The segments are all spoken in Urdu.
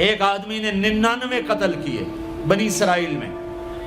ایک آدمی نے 99 قتل کیے بنی اسرائیل میں.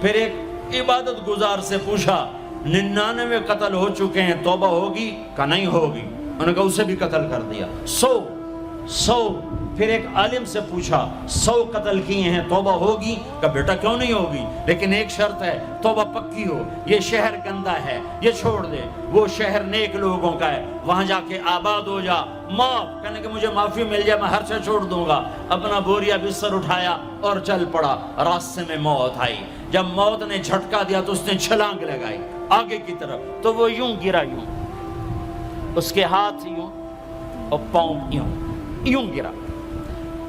پھر ایک عبادت گزار سے پوچھا 99 قتل ہو چکے ہیں، توبہ ہوگی؟ کہ نہیں ہوگی. انہوں نے کہا اسے بھی قتل کر دیا. 100. پھر ایک عالم سے پوچھا 100 قتل کیے ہیں، توبہ ہوگی؟ کہ بیٹا کیوں نہیں ہوگی، لیکن ایک شرط ہے، توبہ پکی ہو. یہ شہر گندا ہے، یہ چھوڑ دے. وہ شہر نیک لوگوں کا ہے، وہاں جا کے آباد ہو جا. معاف کہنے کہ مجھے معافی مل جائے میں ہر سے چھوڑ دوں گا. اپنا بوریا بستر اٹھایا اور چل پڑا. راستے میں موت آئی. جب موت نے جھٹکا دیا تو اس نے چھلانگ لگائی آگے کی طرف، تو وہ یوں گرا، یوں اس کے ہاتھ یوں اور پاؤں یوں گرا.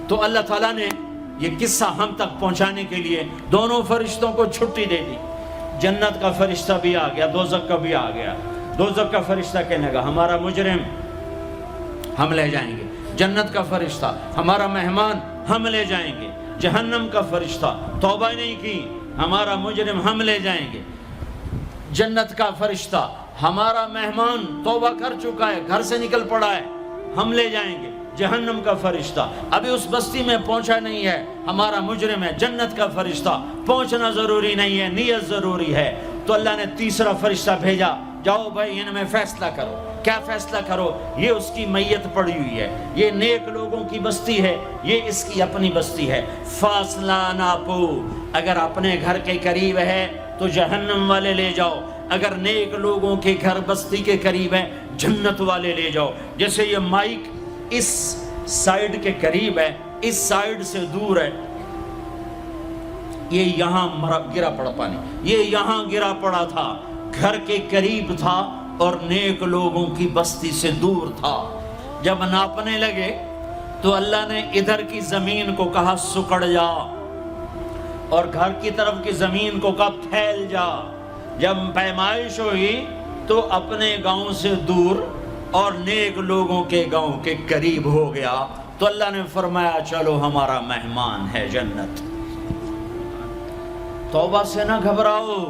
تو اللہ تعالیٰ نے یہ قصہ ہم تک پہنچانے کے لیے دونوں فرشتوں کو چھٹی دے دی. جنت کا فرشتہ بھی آ گیا، دوزخ کا بھی آ گیا. دوزخ کا فرشتہ کہنے لگا ہمارا مجرم ہم لے جائیں گے. جنت کا فرشتہ ہمارا مہمان ہم لے جائیں گے. جہنم کا فرشتہ توبہ نہیں کی ہمارا مجرم ہم لے جائیں گے. جنت کا فرشتہ ہمارا مہمان توبہ کر چکا ہے، گھر سے نکل پڑا ہے، ہم لے جائیں گے. جہنم کا فرشتہ ابھی اس بستی میں پہنچا نہیں ہے، ہمارا مجرم ہے. جنت کا فرشتہ پہنچنا ضروری نہیں ہے، نیت ضروری ہے. تو اللہ نے تیسرا فرشتہ بھیجا، جاؤ بھائی ان میں فیصلہ کرو. کیا فیصلہ کرو؟ یہ اس کی میت پڑی ہوئی ہے، یہ نیک لوگوں کی بستی ہے، یہ اس کی اپنی بستی ہے. فاصلہ ناپو. اگر اپنے گھر کے قریب ہے تو جہنم والے لے جاؤ، اگر نیک لوگوں کے گھر بستی کے قریب ہے جنت والے لے جاؤ. جیسے یہ مائک اس سائیڈ کے قریب ہے، اس سائیڈ سے دور ہے. یہ یہاں گرا پڑا پانی، یہ یہاں گرا پڑا تھا، گھر کے قریب تھا اور نیک لوگوں کی بستی سے دور تھا. جب ناپنے لگے تو اللہ نے ادھر کی زمین کو کہا سکڑ جا، اور گھر کی طرف کی زمین کو کہا پھیل جا. جب پیمائش ہوئی تو اپنے گاؤں سے دور اور نیک لوگوں کے گاؤں کے قریب ہو گیا. تو اللہ نے فرمایا چلو ہمارا مہمان ہے جنت. توبہ سے نہ گھبراؤ.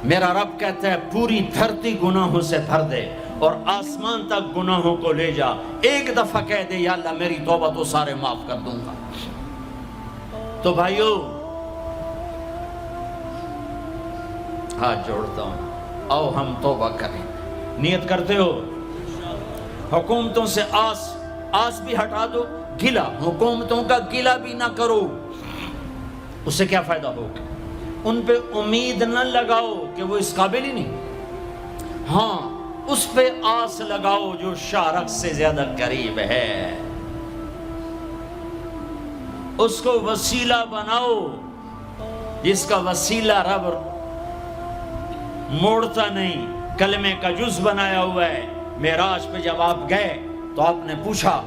میرا رب کہتا ہے پوری دھرتی گناہوں سے بھر دے اور آسمان تک گناہوں کو لے جا. ایک دفعہ کہہ دے یا اللہ میری توبہ تو سارے معاف کر دوں گا. تو بھائیو ہاتھ جوڑتا ہوں، آؤ ہم توبہ کریں. نیت کرتے ہو؟ حکومتوں سے آس بھی ہٹا دو، گلا حکومتوں کا گلا بھی نہ کرو. اس سے کیا فائدہ ہوگا؟ ان پہ امید نہ لگاؤ کہ وہ اس قابل ہی نہیں. ہاں اس پہ آس لگاؤ جو شارک سے زیادہ قریب ہے. اس کو وسیلہ بناؤ جس کا وسیلہ رب موڑتا نہیں، کلمے کا جز بنایا ہوا ہے. معراج پہ جب آپ گئے تو آپ نے پوچھا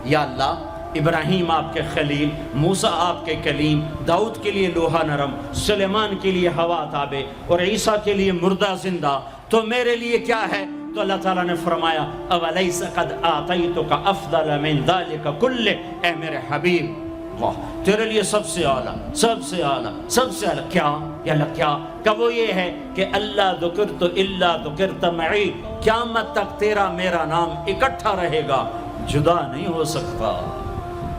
یا اللہ ابراہیم آپ کے خلیل، موسیٰ آپ کے کلیم، داؤد کے لیے لوہا نرم، سلیمان کے لیے ہوا تابع اور عیسیٰ کے لیے مردہ زندہ، تو میرے لیے کیا ہے؟ تو اللہ تعالیٰ نے فرمایا اولیس قد آتیتک افضل من ذلک کلہ، اے میرے حبیب واہ تیرے لیے سب سے اعلیٰ، سب سے اعلیٰ، سب سے اعلیٰ کیا؟ یا اللہ کیا؟ کہ وہ یہ ہے کہ اللہ ذکرت الا ذکرت معی، قیامت تک تیرا میرا نام اکٹھا رہے گا، جدا نہیں ہو سکتا.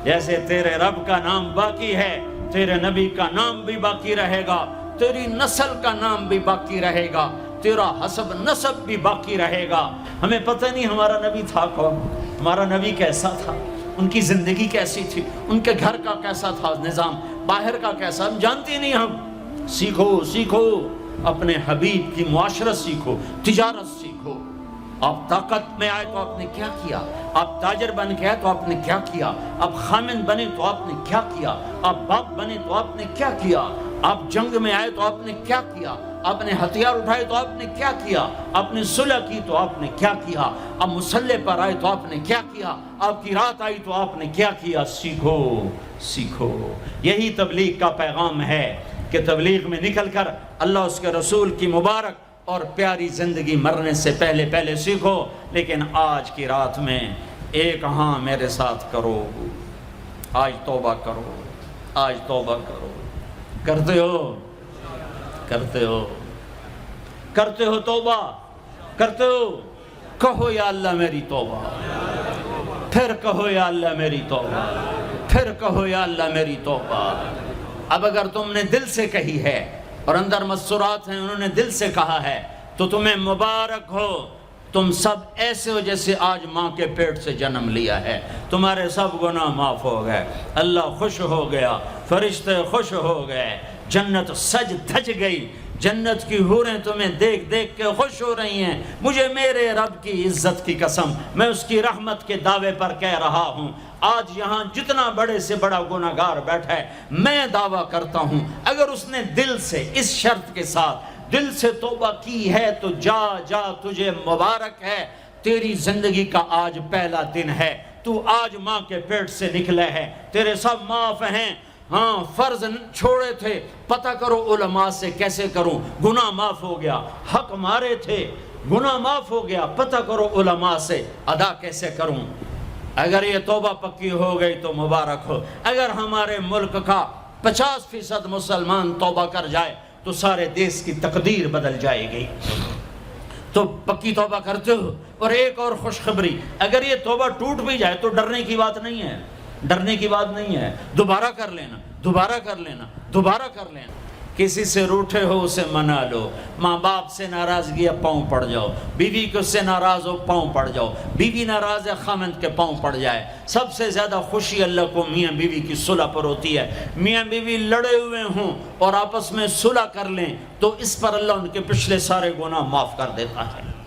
جیسے تیرے رب کا نام باقی ہے، تیرے نبی کا نام بھی باقی رہے گا، تیری نسل کا نام بھی باقی رہے گا، تیرا حسب نسب بھی باقی رہے گا. ہمیں پتہ نہیں ہمارا نبی تھا کون، ہمارا نبی کیسا تھا، ان کی زندگی کیسی تھی، ان کے گھر کا کیسا تھا نظام، باہر کا کیسا، ہم جانتے نہیں. ہم سیکھو اپنے حبیب کی معاشرت سیکھو، تجارت سیکھو. آپ طاقت میں آئے تو آپ نے کیا کیا، آپ تاجر بن کے آئے تو آپ نے کیا کیا، آپ خامن بنے تو آپ نے کیا کیا، آپ باپ بنے تو آپ نے کیا کیا، آپ جنگ میں آئے تو آپ نے کیا کیا، آپ نے ہتھیار اٹھائے تو آپ نے کیا کیا، آپ نے صلح کی تو آپ نے کیا کیا، آپ مسلح پر آئے تو آپ نے کیا کیا، آپ کی رات آئی تو آپ نے کیا کیا. سیکھو. یہی تبلیغ کا پیغام ہے کہ تبلیغ میں نکل کر اللہ اس کے رسول کی مبارک اور پیاری زندگی مرنے سے پہلے سیکھو. لیکن آج کی رات میں ایک ہاں میرے ساتھ کرو، آج توبہ کرو، آج توبہ کرو. کرتے ہو توبہ، کرتے ہو؟ کہو یا اللہ میری توبہ، پھر کہو یا اللہ میری توبہ. پھر کہو یا اللہ میری توبہ۔ اب اگر تم نے دل سے کہی ہے اور اندر مسورات ہیں انہوں نے دل سے کہا ہے تو تمہیں مبارک ہو، تم سب ایسے ہو جیسے آج ماں کے پیٹ سے جنم لیا ہے، تمہارے سب گناہ معاف ہو گئے، اللہ خوش ہو گیا، فرشتے خوش ہو گئے، جنت سج دھج گئی، جنت کی حوریں تمہیں دیکھ دیکھ کے خوش ہو رہی ہیں۔ مجھے میرے رب کی عزت کی قسم، میں اس کی رحمت کے دعوے پر کہہ رہا ہوں، آج یہاں جتنا بڑے سے بڑا گناہگار بیٹھا ہے، میں دعویٰ کرتا ہوں اگر اس نے دل سے اس شرط کے ساتھ دل سے توبہ کی ہے تو جا جا تجھے مبارک ہے، تیری زندگی کا آج پہلا دن ہے، تو آج ماں کے پیٹ سے نکلے ہے، تیرے سب معاف ہیں۔ ہاں فرض چھوڑے تھے، پتہ کرو علماء سے کیسے کروں، گناہ معاف ہو گیا، حق مارے تھے، گناہ معاف ہو گیا، پتہ کرو علماء سے ادا کیسے کروں۔ اگر یہ توبہ پکی ہو گئی تو مبارک ہو۔ اگر ہمارے ملک کا 50% مسلمان توبہ کر جائے تو سارے دیش کی تقدیر بدل جائے گی۔ تو پکی توبہ کرتے ہو۔ اور ایک اور خوشخبری، اگر یہ توبہ ٹوٹ بھی جائے تو ڈرنے کی بات نہیں ہے، ڈرنے کی بات نہیں ہے، دوبارہ کر لینا، دوبارہ کر لینا، دوبارہ کر لینا۔ کسی سے روٹھے ہو اسے منا لو، ماں باپ سے ناراضگی ہے پاؤں پڑ جاؤ، بیوی کو سے ناراض ہو پاؤں پڑ جاؤ، بیوی ناراض ہے خامند کے پاؤں پڑ جائے۔ سب سے زیادہ خوشی اللہ کو میاں بیوی کی صلح پر ہوتی ہے۔ میاں بیوی لڑے ہوئے ہوں اور آپس میں صلح کر لیں تو اس پر اللہ ان کے پچھلے سارے گناہ معاف کر دیتا ہے۔